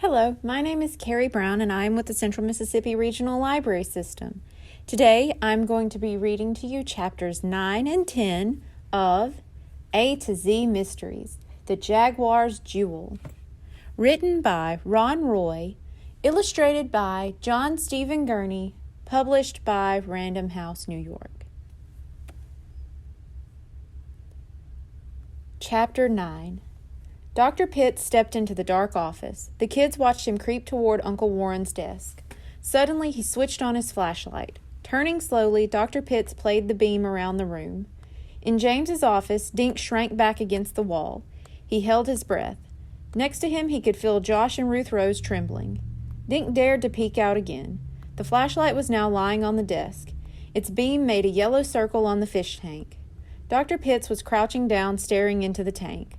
Hello, my name is Carrie Brown and I am with the Central Mississippi Regional Library System. Today I'm going to be reading to you chapters 9 and 10 of A to Z Mysteries, The Jaguar's Jewel. Written by Ron Roy, illustrated by John Stephen Gurney, published by Random House, New York. Chapter 9. Dr. Pitts stepped into the dark office. The kids watched him creep toward Uncle Warren's desk. Suddenly, he switched on his flashlight. Turning slowly, Dr. Pitts played the beam around the room. In James's office, Dink shrank back against the wall. He held his breath. Next to him, he could feel Josh and Ruth Rose trembling. Dink dared to peek out again. The flashlight was now lying on the desk. Its beam made a yellow circle on the fish tank. Dr. Pitts was crouching down, staring into the tank.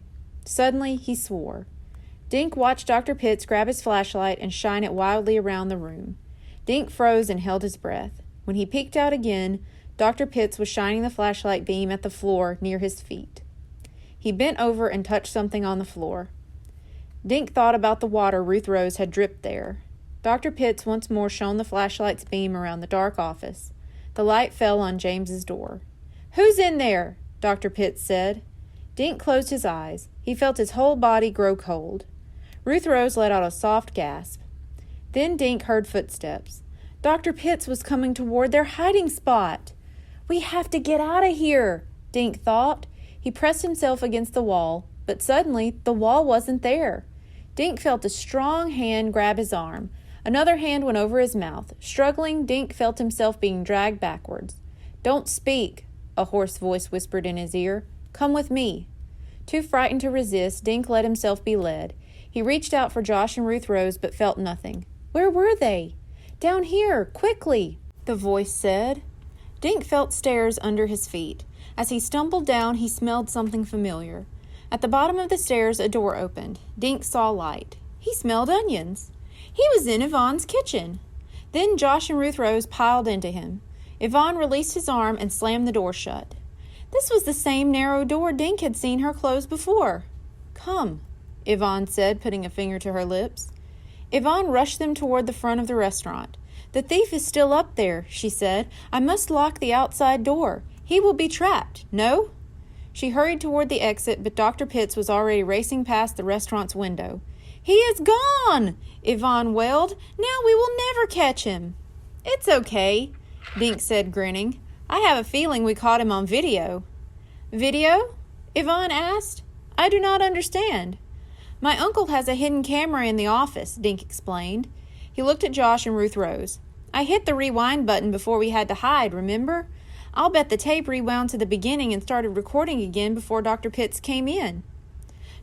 Suddenly, he swore. Dink watched Dr. Pitts grab his flashlight and shine it wildly around the room. Dink froze and held his breath. When he peeked out again, Dr. Pitts was shining the flashlight beam at the floor near his feet. He bent over and touched something on the floor. Dink thought about the water Ruth Rose had dripped there. Dr. Pitts once more shone the flashlight's beam around the dark office. The light fell on James's door. "Who's in there?" Dr. Pitts said. Dink closed his eyes. He felt his whole body grow cold. Ruth Rose let out a soft gasp. Then Dink heard footsteps. Dr. Pitts was coming toward their hiding spot. "We have to get out of here," Dink thought. He pressed himself against the wall, but suddenly the wall wasn't there. Dink felt a strong hand grab his arm. Another hand went over his mouth. Struggling, Dink felt himself being dragged backwards. "Don't speak," a hoarse voice whispered in his ear. "Come with me." Too frightened to resist, Dink let himself be led. He reached out for Josh and Ruth Rose, but felt nothing. Where were they? "Down here, quickly," the voice said. Dink felt stairs under his feet. As he stumbled down, he smelled something familiar. At the bottom of the stairs, a door opened. Dink saw light. He smelled onions. He was in Yvonne's kitchen. Then Josh and Ruth Rose piled into him. Yvonne released his arm and slammed the door shut. This was the same narrow door Dink had seen her close before. "Come," Yvonne said, putting a finger to her lips. Yvonne rushed them toward the front of the restaurant. "The thief is still up there," she said. "I must lock the outside door. He will be trapped. No?" She hurried toward the exit, but Dr. Pitts was already racing past the restaurant's window. "He is gone!" Yvonne wailed. "Now we will never catch him." "It's okay," Dink said, grinning. "I have a feeling we caught him on video." "Video?" Yvonne asked. "I do not understand." "My uncle has a hidden camera in the office," Dink explained. He looked at Josh and Ruth Rose. "I hit the rewind button before we had to hide, remember? I'll bet the tape rewound to the beginning and started recording again before Dr. Pitts came in."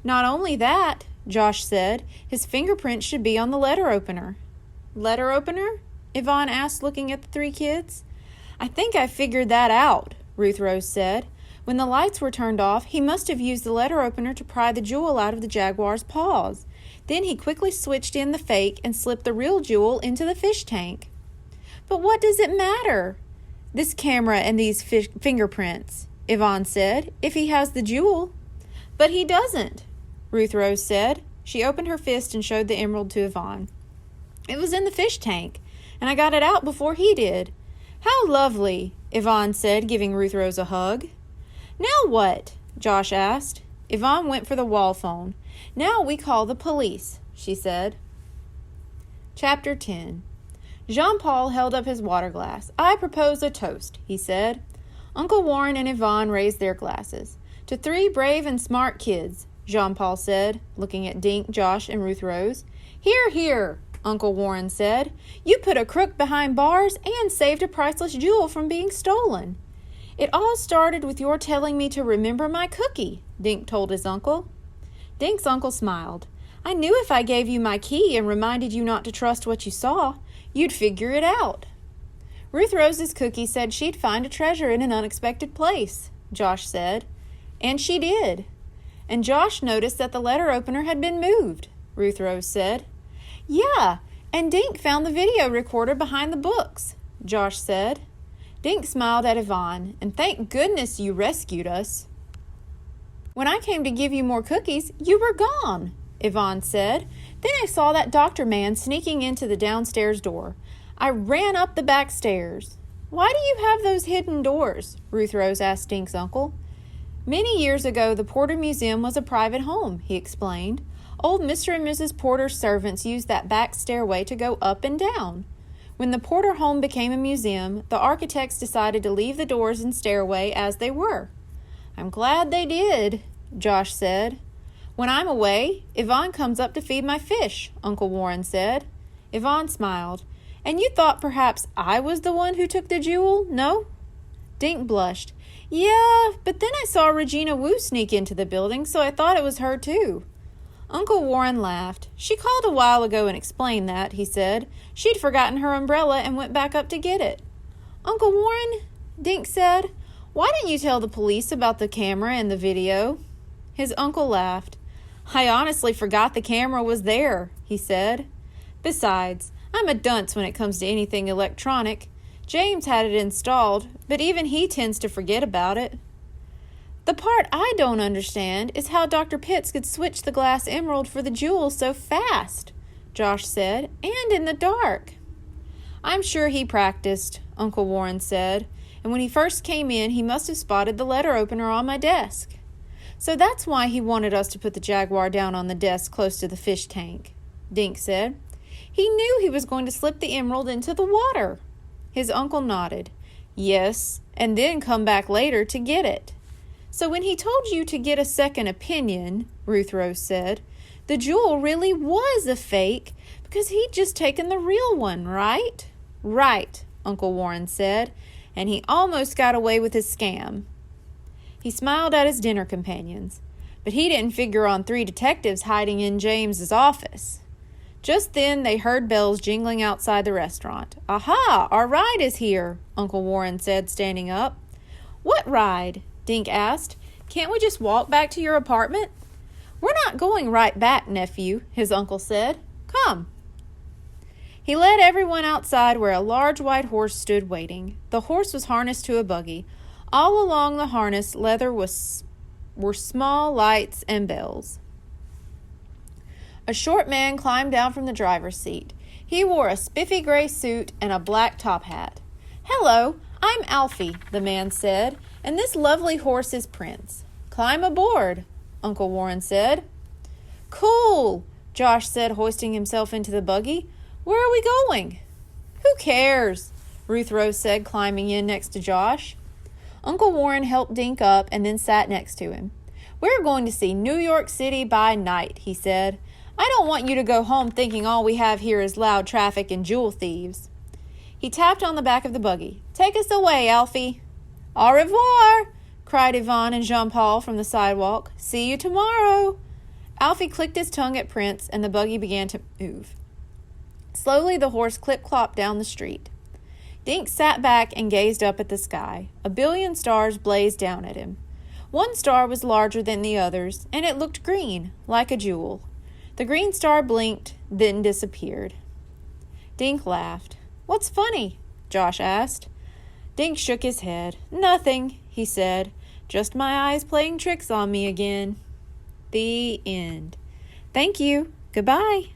"Not only that," Josh said, "his fingerprints should be on the letter opener." "Letter opener?" Yvonne asked, looking at the three kids. "I think I figured that out," Ruth Rose said. "When the lights were turned off, he must have used the letter opener to pry the jewel out of the Jaguar's paws. Then he quickly switched in the fake and slipped the real jewel into the fish tank." "But what does it matter, this camera and these fingerprints?" Yvonne said, "if he has the jewel." "But he doesn't," Ruth Rose said. She opened her fist and showed the emerald to Yvonne. "It was in the fish tank, and I got it out before he did." "How lovely," Yvonne said, giving Ruth Rose a hug. "Now what?" Josh asked. Yvonne went for the wall phone. "Now we call the police," she said. Chapter 10. Jean-Paul held up his water glass. "I propose a toast," he said. Uncle Warren and Yvonne raised their glasses. "To 3 brave and smart kids," Jean-Paul said, looking at Dink, Josh, and Ruth Rose. "Hear, hear," Uncle Warren said. "You put a crook behind bars and saved a priceless jewel from being stolen." "It all started with your telling me to remember my cookie," Dink told his uncle. Dink's uncle smiled. "I knew if I gave you my key and reminded you not to trust what you saw, you'd figure it out." "Ruth Rose's cookie said she'd find a treasure in an unexpected place," Josh said. "And she did." "And Josh noticed that the letter opener had been moved," Ruth Rose said. "Yeah, and Dink found the video recorder behind the books," Josh said. Dink smiled at Yvonne, "And thank goodness you rescued us." "When I came to give you more cookies, you were gone." Yvonne said. Then I saw that doctor man sneaking into the downstairs door. I ran up the back stairs. Why do you have those hidden doors? Ruth Rose asked Dink's uncle. Many years ago, the Porter Museum was a private home, he explained. Old Mr. and Mrs. Porter's servants used that back stairway to go up and down. When the Porter home became a museum, the architects decided to leave the doors and stairway as they were. I'm glad they did, Josh said. When I'm away, Yvonne comes up to feed my fish, Uncle Warren said. Yvonne smiled. And you thought perhaps I was the one who took the jewel, no? Dink blushed. Yeah, but then I saw Regina Wu sneak into the building, so I thought it was her too. Uncle Warren laughed. She called a while ago and explained that, he said. She'd forgotten her umbrella and went back up to get it. Uncle Warren, Dink said, why didn't you tell the police about the camera and the video? His uncle laughed. I honestly forgot the camera was there, he said. Besides, I'm a dunce when it comes to anything electronic. James had it installed, but even he tends to forget about it. The part I don't understand is how Dr. Pitts could switch the glass emerald for the jewel so fast, Josh said, and in the dark. I'm sure he practiced, Uncle Warren said, and when he first came in, he must have spotted the letter opener on my desk. So that's why he wanted us to put the Jaguar down on the desk close to the fish tank, Dink said. He knew he was going to slip the emerald into the water. His uncle nodded. Yes, and then come back later to get it. So when he told you to get a second opinion, Ruth Rose said, the jewel really was a fake because he'd just taken the real one, right? Right, Uncle Warren said, and he almost got away with his scam. He smiled at his dinner companions, but he didn't figure on 3 detectives hiding in James's office. Just then they heard bells jingling outside the restaurant. Aha, our ride is here, Uncle Warren said, standing up. What ride? Dink asked. Can't we just walk back to your apartment? We're not going right back, nephew, his uncle said. Come. He led everyone outside where a large white horse stood waiting. The horse was harnessed to a buggy. All along the harness were small lights and bells. A short man climbed down from the driver's seat. He wore a spiffy gray suit and a black top hat. Hello, I'm Alfie, the man said, and this lovely horse is Prince. Climb aboard, Uncle Warren said. Cool, Josh said, hoisting himself into the buggy. Where are we going? Who cares? Ruth Rose said, climbing in next to Josh. Uncle Warren helped Dink up and then sat next to him. We're going to see New York City by night, he said. I don't want you to go home thinking all we have here is loud traffic and jewel thieves. He tapped on the back of the buggy. Take us away, Alfie. Au revoir, cried Yvonne and Jean-Paul from the sidewalk. See you tomorrow. Alfie clicked his tongue at Prince, and the buggy began to move. Slowly the horse clip-clopped down the street. Dink sat back and gazed up at the sky. A billion stars blazed down at him. One star was larger than the others, and it looked green, like a jewel. The green star blinked, then disappeared. Dink laughed. What's funny? Josh asked. Dink shook his head. Nothing, he said. Just my eyes playing tricks on me again. The end. Thank you. Goodbye.